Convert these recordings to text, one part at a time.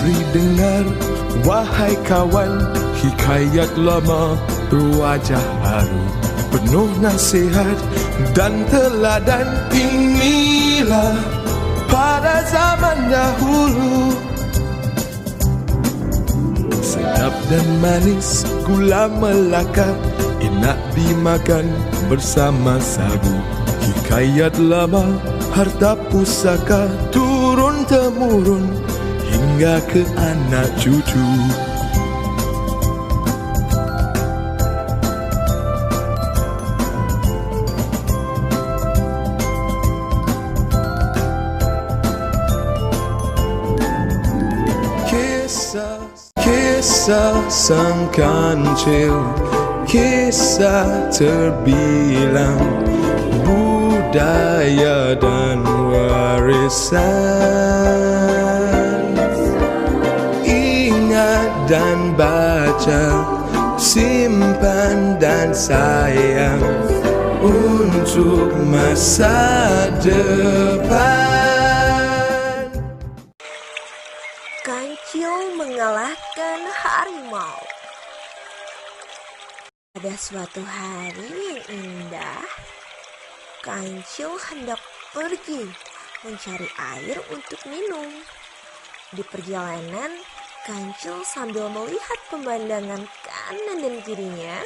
Mari dengar, wahai kawan, hikayat lama berwajah baru, penuh nasihat dan teladan. Inilah pada zaman dahulu, sedap dan manis gula melaka, enak dimakan bersama sagu. Hikayat lama, harta pusaka, turun-temurun hingga ke anak cucu. Kisah sang kancil, kisah terbilang, budaya dan warisan. Ingat dan baca, simpan dan sayang untuk masa depan. Kancil mengalahkan harimau. Pada suatu hari yang indah, Kancil hendak pergi mencari air untuk minum. Di perjalanan, Kancil sambil melihat pemandangan kanan dan kirinya.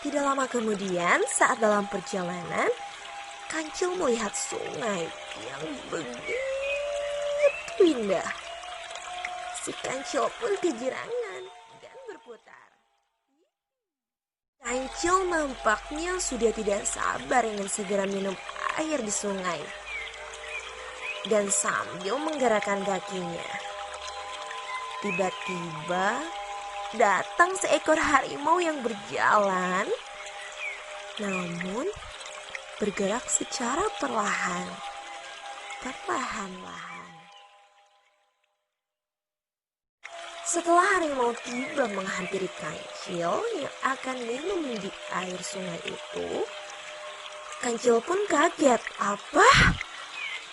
Tidak lama kemudian, saat dalam perjalanan, Kancil melihat sungai yang begitu indah. Si Kancil pun kegirangan dan berputar. Kancil nampaknya sudah tidak sabar ingin segera minum air di sungai. Dan sambil menggerakkan kakinya, tiba-tiba datang seekor harimau yang berjalan, namun bergerak secara perlahan-lahan. Setelah harimau tiba menghampiri Kancil yang akan minum di air sungai itu, Kancil pun kaget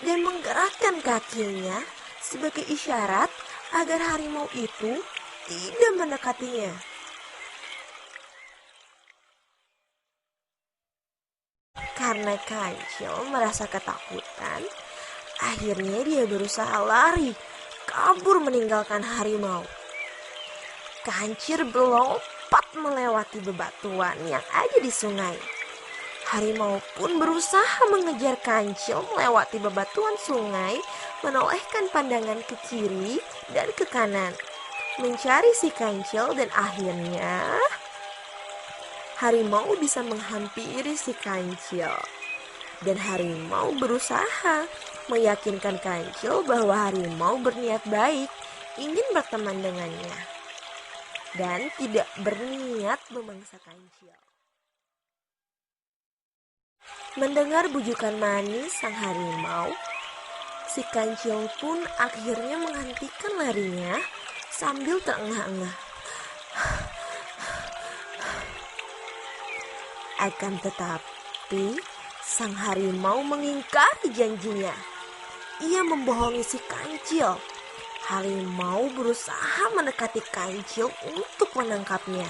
dan menggerakkan kakinya sebagai isyarat agar harimau itu tidak mendekatinya. Karena Kancil merasa ketakutan, akhirnya dia berusaha lari kabur meninggalkan harimau. Kancil berlompat melewati bebatuan yang ada di sungai. Harimau pun berusaha mengejar Kancil melewati bebatuan sungai, menolehkan pandangan ke kiri dan ke kanan, mencari si Kancil, dan akhirnya harimau bisa menghampiri si Kancil. Dan harimau berusaha meyakinkan Kancil bahwa harimau berniat baik, ingin berteman dengannya, dan tidak berniat memangsa Kancil. Mendengar bujukan manis sang harimau, si Kancil pun akhirnya menghentikan larinya sambil terengah-engah. Akan tetapi, sang harimau mengingkari janjinya. Ia membohongi si Kancil. Harimau berusaha mendekati Kancil untuk menangkapnya.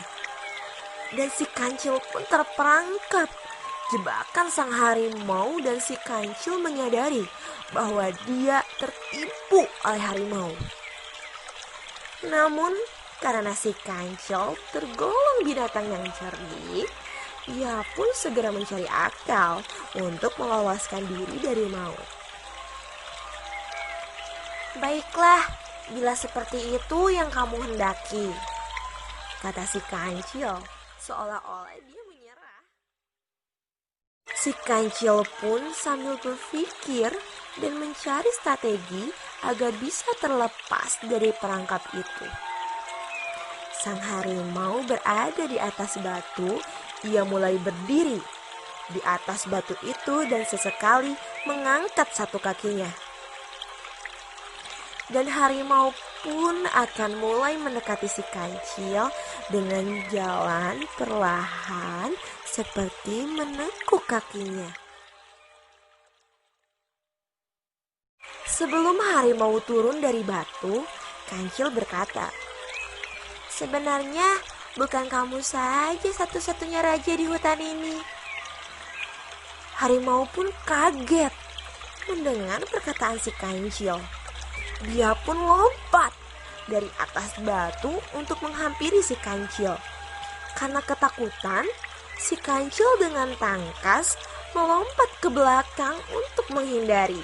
Dan si Kancil pun terperangkap. Jebakan sang harimau, dan si Kancil menyadari bahwa dia tertipu oleh harimau. Namun, karena si Kancil tergolong binatang yang cerdik, ia pun segera mencari akal untuk meloloskan diri dari maut. "Baiklah, bila seperti itu yang kamu hendaki," kata si Kancil, seolah-olah dia menyerah. Si Kancil pun sambil berpikir dan mencari strategi agar bisa terlepas dari perangkap itu. Sang harimau berada di atas batu. Ia mulai berdiri di atas batu itu dan sesekali mengangkat satu kakinya. Dan harimau pun akan mulai mendekati si Kancil dengan jalan perlahan seperti menekuk kakinya. Sebelum harimau turun dari batu, Kancil berkata, "Sebenarnya bukan kamu saja satu-satunya raja di hutan ini." Harimau pun kaget mendengar perkataan si Kancil. Dia pun lompat dari atas batu untuk menghampiri si Kancil. Karena ketakutan, si Kancil dengan tangkas melompat ke belakang untuk menghindari.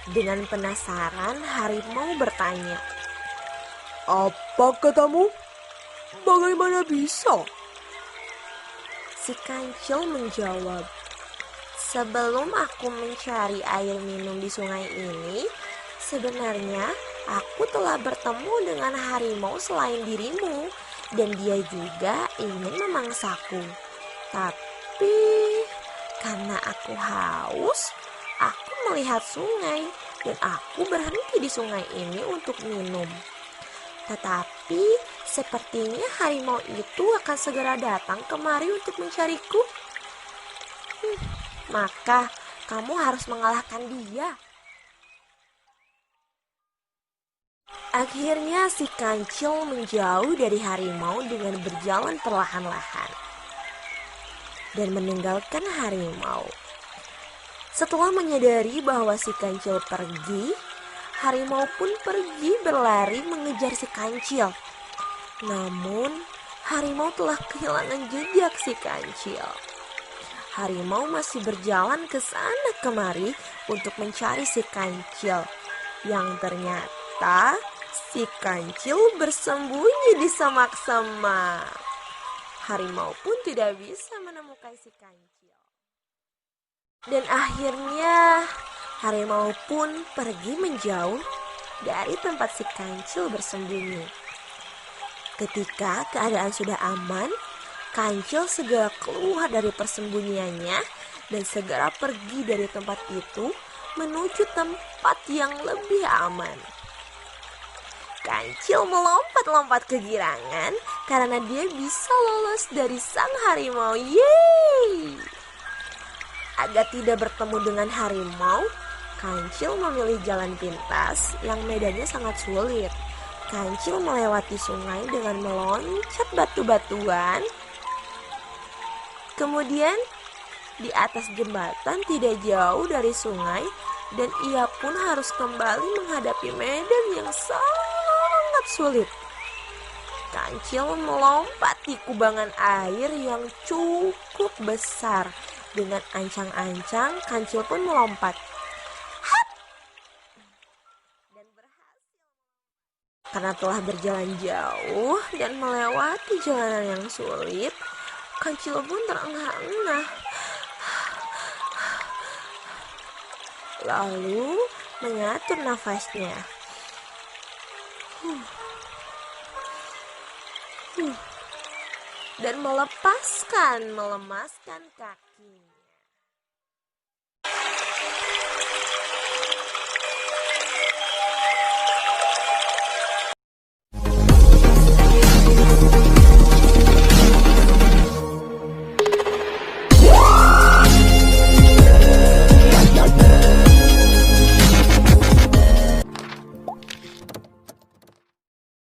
Dengan penasaran, harimau bertanya, Apa katamu? Bagaimana bisa? Si Kancil menjawab, "Sebelum aku mencari air minum di sungai ini, sebenarnya aku telah bertemu dengan harimau selain dirimu, dan dia juga ingin memangsaku. Tapi karena aku haus, aku melihat sungai dan aku berhenti di sungai ini untuk minum. Tetapi sepertinya harimau itu akan segera datang kemari untuk mencariku. Maka kamu harus mengalahkan dia." Akhirnya si Kancil menjauh dari harimau dengan berjalan perlahan-lahan dan meninggalkan harimau. Setelah menyadari bahwa si Kancil pergi, harimau pun pergi berlari mengejar si Kancil. Namun, harimau telah kehilangan jejak si Kancil. Harimau masih berjalan ke sana kemari untuk mencari si Kancil, yang ternyata si Kancil bersembunyi di semak-semak. Harimau pun tidak bisa menemukan si Kancil. Dan akhirnya harimau pun pergi menjauh dari tempat si Kancil bersembunyi. Ketika keadaan sudah aman, Kancil segera keluar dari persembunyiannya dan segera pergi dari tempat itu menuju tempat yang lebih aman. Kancil melompat-lompat kegirangan karena dia bisa lolos dari sang harimau. Yeay! Agar tidak bertemu dengan harimau, Kancil memilih jalan pintas yang medannya sangat sulit. Kancil melewati sungai dengan meloncat batu-batuan. Kemudian di atas jembatan tidak jauh dari sungai, dan ia pun harus kembali menghadapi medan yang sangat sulit. Kancil melompati kubangan air yang cukup besar. Dengan ancang-ancang, Kancil pun melompat. Hap! Dan berhasil. Karena telah berjalan jauh dan melewati jalanan yang sulit, Kancil pun terengah-engah. Lalu mengatur nafasnya. Dan melemaskan kakinya.